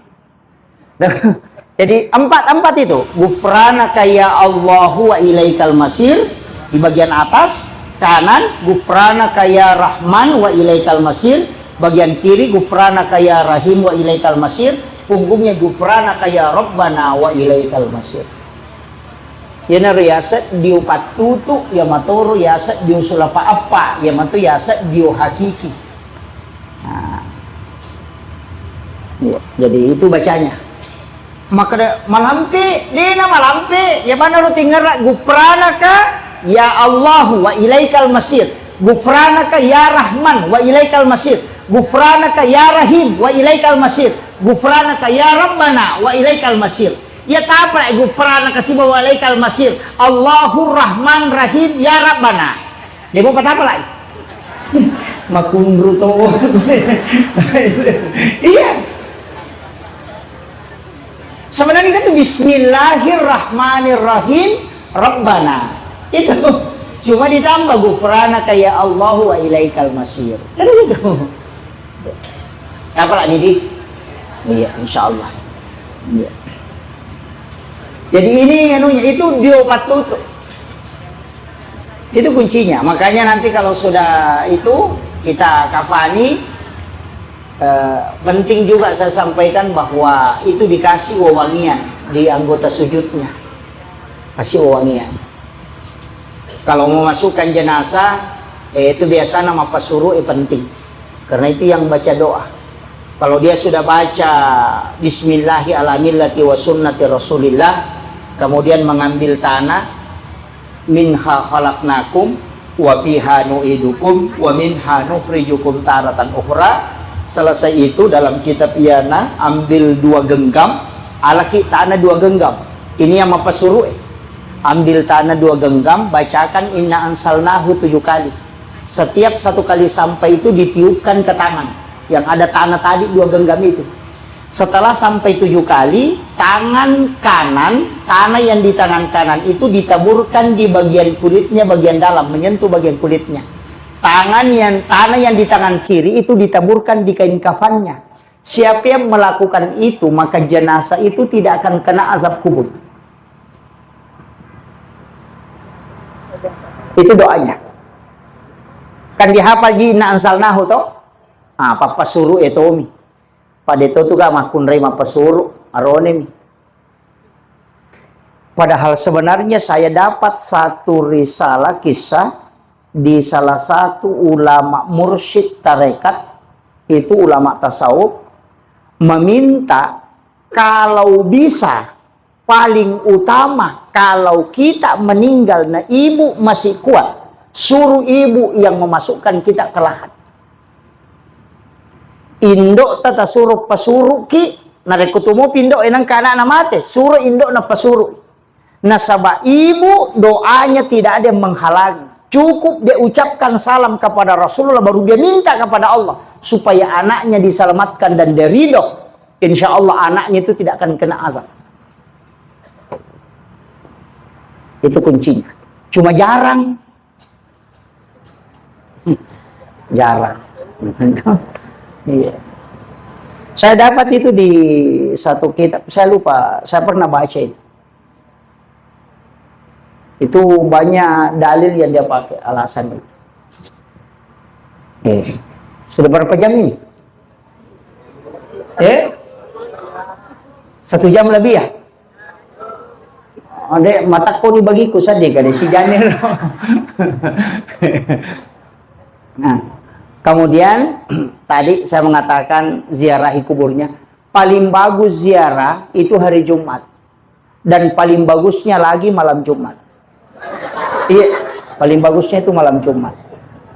Jadi empat itu. Ghufranaka ya Allahu wa ilaikal masir di bagian atas kanan, Ghufranaka ya Rahman wa ilaikal masir. Bagian kiri Ghufranaka ya Rahim wa ilaikal masir. Punggungnya Ghufranaka ya Rabbana wa ilaikal masir. Yana riasat diu patutu ya matoro yasat diu sulapa apa ya matu yasat diu hakiki. Nah. Ya, jadi itu bacanya. Maka malampi dina malampi ya mana lu tinggal Ghufranaka ya Allahu wa ilaikal masir. Ghufranaka ya Rahman wa ilaikal masir. Ghufranaka ya Rahim wa ilaikal masir. Ghufranaka ya Rabbana wa ilaikal masir. Ya tapra Ghufranaka wa ilaikal masir. Allahur Rahman Rahim ya Rabbana. Dia mau apa lagi? Makundru to. Iya. Sebenarnya itu Bismillahirrahmanirrahim Rabbana. Itu cuma ditambah Ghufranaka ya Allahu wa ilaikal masir. Kan gitu. Apa lagi di? Iya, insyaallah. Iya. Jadi ini anunya itu diopat tutup. Itu kuncinya. Makanya nanti kalau sudah itu kita kafani, penting juga saya sampaikan bahwa itu dikasih wewangian di anggota sujudnya. Kasih wewangian. Kalau mau masukkan jenazah, itu biasa nama pasuruh penting. Karena itu yang baca doa. Kalau dia sudah baca Bismillahi ala millati wa sunnati Rasulillah, kemudian mengambil tanah, minha khalaqnakum wa fiha nu'idukum wa minha nukhrijukum taratan ukhra. Selesai itu dalam kitab Iyana ambil 2 genggam, alaki tanah 2 genggam. Ini yang mapasuruh. Ambil tanah 2 genggam, bacakan inna ansalnahu 7 kali. Setiap 1 kali sampai itu ditiupkan ke tangan yang ada tanah tadi 2 genggam itu. Setelah sampai 7 kali, tangan kanan, tanah yang di tangan kanan itu ditaburkan di bagian kulitnya bagian dalam, menyentuh bagian kulitnya. Tanah yang di tangan kiri itu ditaburkan di kain kafannya. Siapa yang melakukan itu, maka jenazah itu tidak akan kena azab kubur. Itu doanya. Kan dihafal jina ansalnahu toh? Ah, papa suruh etomi. Pada itu tuh gak makun rema pesuru aronim. Padahal sebenarnya saya dapat satu risalah kisah di salah satu ulama mursyid tarekat, itu ulama tasawuf, meminta kalau bisa paling utama kalau kita meninggal na ibu masih kuat, suruh ibu yang memasukkan kita ke lahat. Indok tata suruh pasuruh ki narekutumu pindo enang kana na mate suruh indok na pasuruh Nasabah ibu doanya tidak ada yang menghalangi. Cukup dia ucapkan salam kepada Rasulullah, baru dia minta kepada Allah supaya anaknya diselamatkan dan dia ridho. Insya Allah anaknya itu tidak akan kena azab. Itu kuncinya. Cuma jarang. Jarang. Iya. Saya dapat itu di satu kitab. Saya lupa. Saya pernah baca itu. Itu banyak dalil yang dia pakai alasan itu. Sudah berapa jam ini? 1 jam lebih ya? Ada mata ko ni bagiku sadya kada si Janil. Nah, kemudian tadi saya mengatakan ziarahi kuburnya. Paling bagus ziarah itu hari Jumat. Dan paling bagusnya lagi malam Jumat. Iya, paling bagusnya itu malam Jumat.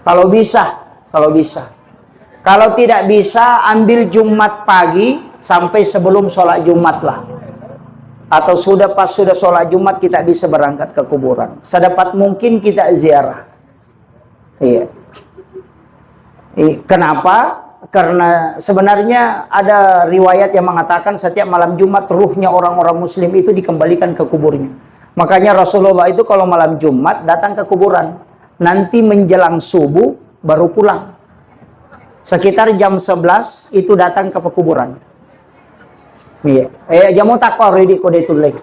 Kalau bisa. Kalau tidak bisa, ambil Jumat pagi sampai sebelum sholat Jumat lah. Atau pas sudah sholat Jumat kita bisa berangkat ke kuburan. Sedapat mungkin kita ziarah. Iya. Kenapa? Karena sebenarnya ada riwayat yang mengatakan setiap malam Jumat ruhnya orang-orang Muslim itu dikembalikan ke kuburnya. Makanya Rasulullah itu kalau malam Jumat datang ke kuburan. Nanti menjelang subuh baru pulang. Sekitar jam 11 itu datang ke kuburan. Iya. Jamu takwa ready kode tulis.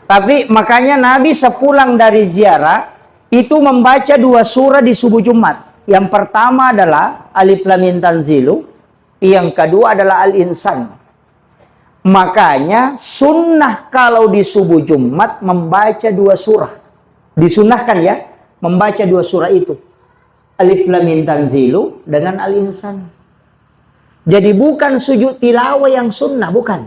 Tapi makanya Nabi sepulang dari ziarah itu membaca 2 surah di subuh Jumat. Yang pertama adalah Alif Lam Mim Tanzilu, yang kedua adalah Al-Insan. Makanya sunnah kalau di subuh Jumat membaca 2 surah. Disunnahkan ya, membaca 2 surah itu. Alif Lam Mim Tanzilu dengan Al-Insan. Jadi bukan sujud tilawah yang sunnah, bukan.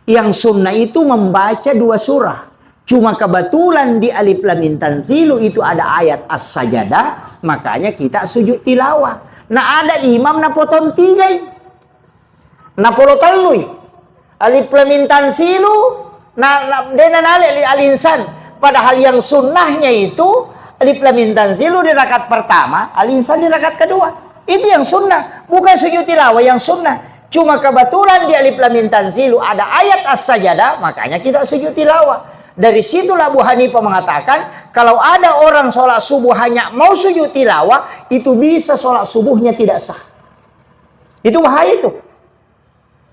Yang sunnah itu membaca 2 surah. Cuma kebetulan di Alif Lam Mim Tanzilu itu ada ayat As-Sajadah, makanya kita sujud tilawah. Nah ada imam na potong 3. Na polo talui. Alif Lam Mim Tanzilu denan Al-Insan. Padahal yang sunnahnya itu Alif Lam Mim Tanzilu di rakaat pertama, Al-Insan di rakaat kedua. Itu yang sunnah, bukan sujud tilawah yang sunnah. Cuma kebetulan di Alif Lam Mim Tanzilu ada ayat As-Sajadah, makanya kita sujud tilawah. Dari situlah Abu Hanifah mengatakan kalau ada orang sholat subuh hanya mau sujud tilawah, itu bisa sholat subuhnya tidak sah. Itu bahaya itu.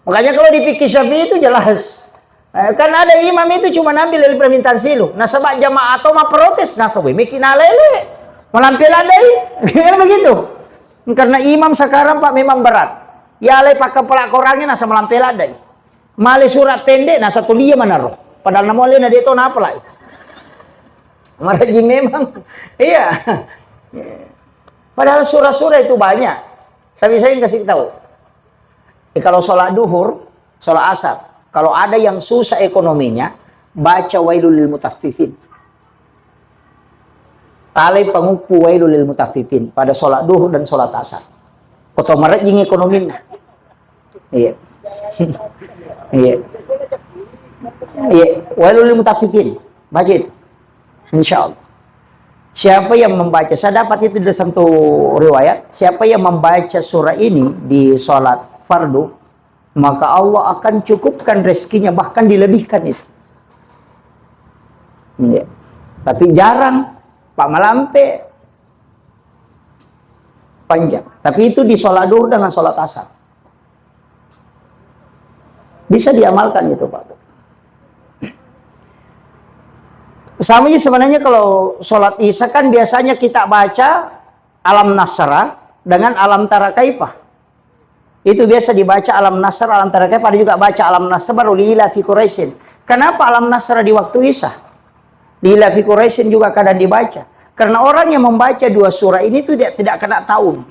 Makanya kalau di fikih Syafi'i itu jelas. Kan ada imam itu cuma ambil Alif Lam Mim Tanzilu. Nah sebab jamaah atau protes, nah sebab bikin alele, melampir adai, kan begitu. Karena imam sekarang Pak memang berat. Ya alai pakai pelak orangnya nasa melampir adai. Male surat pendek, nah satu dia mana roh. Padahal nama lain ada itu apa lah? Maraji memang, iya. Padahal surah-surah itu banyak. Tapi saya kasih tahu. Kalau sholat duhur, sholat asar, kalau ada yang susah ekonominya, baca wailul lil mutaffifin. Tali pengupu wailul lil mutaffifin pada sholat duhur dan sholat asar. Koto marajing ekonominya. Iya. Iya. Iya, wailul lil mutaffifin. Baca itu. Insyaallah. Siapa yang membaca, saya dapat itu dari satu riwayat, siapa yang membaca surah ini di sholat fardu, maka Allah akan cukupkan rezekinya, bahkan dilebihkan itu. Ya. Tapi jarang Pak Malampe panjang. Tapi itu di sholat duhur dengan sholat asar. Bisa diamalkan itu Pak. Sama sebenarnya kalau sholat isya kan biasanya kita baca alam nasra dengan alam tara kaifah. Itu biasa dibaca alam nasr, alam tara kaifah, ada juga baca alam nasr baru lila fi Quraisyin. Kenapa alam nasr di waktu isya? Lila fi Quraisyin juga kadang dibaca. Karena orang yang membaca 2 surah ini itu tidak kena taun.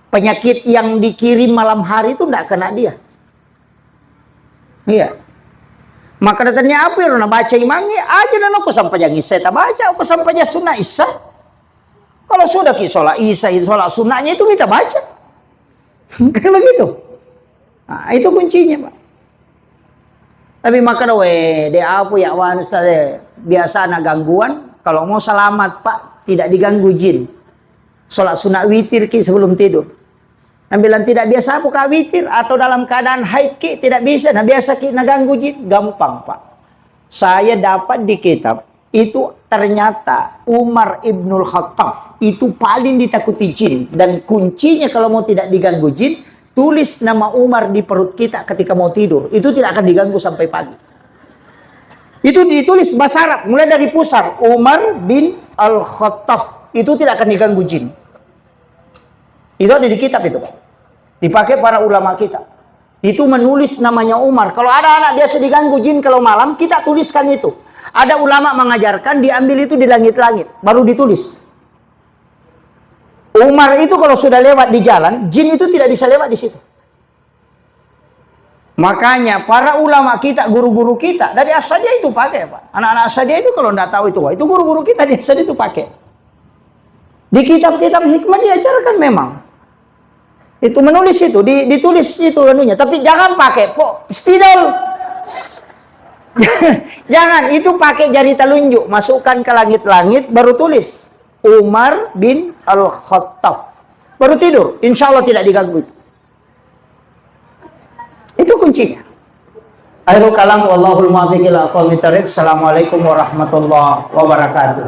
Penyakit yang dikirim malam hari itu tidak kena dia. Iya. Maka datanya apa yang baca imangi aja dan aku sampai yang isya tak baca, aku sampai yang sunnah isya. Kalau sudah ki sholat isya, sholat sunnahnya itu kita baca. Kan begitu. Nah, itu kuncinya Pak. Tapi makan de apa ya wan biasa anak gangguan. Kalau mau selamat Pak, tidak diganggu jin. Sholat sunat witir ki sebelum tidur. Ambilan tidak biasa apa Kak witir atau dalam keadaan haid ki tidak bisa. Nah biasa ki ganggu jin, gampang Pak. Saya dapat di kitab itu ternyata Umar Ibnul Khattab itu paling ditakuti jin, dan kuncinya kalau mau tidak diganggu jin, tulis nama Umar di perut kita ketika mau tidur. Itu tidak akan diganggu sampai pagi. Itu ditulis bahasa Arab mulai dari pusar, Umar bin Al-Khattab, itu tidak akan diganggu jin. Itu ada di kitab itu Pak. Dipakai para ulama kita. Itu menulis namanya Umar. Kalau ada anak biasa diganggu jin kalau malam, kita tuliskan itu. Ada ulama mengajarkan diambil itu di langit-langit, baru ditulis. Umar itu kalau sudah lewat di jalan, jin itu tidak bisa lewat di situ. Makanya para ulama kita, guru-guru kita dari Asadia itu pakai Pak. Anak-anak Asadia itu kalau tidak tahu itu guru-guru kita di Asadia itu pakai. Di kitab-kitab hikmah diajarkan memang. Itu menulis itu, ditulis itu anunya. Tapi jangan pakai spidol. Jangan, itu pakai jari telunjuk. Masukkan ke langit-langit, baru tulis. Umar bin Al-Khattab. Baru tidur. Insya Allah tidak diganggu. Itu kuncinya. Akhirul kalam wallahul muwaffiq ila aqwamit thoriq. Assalamualaikum warahmatullahi wabarakatuh.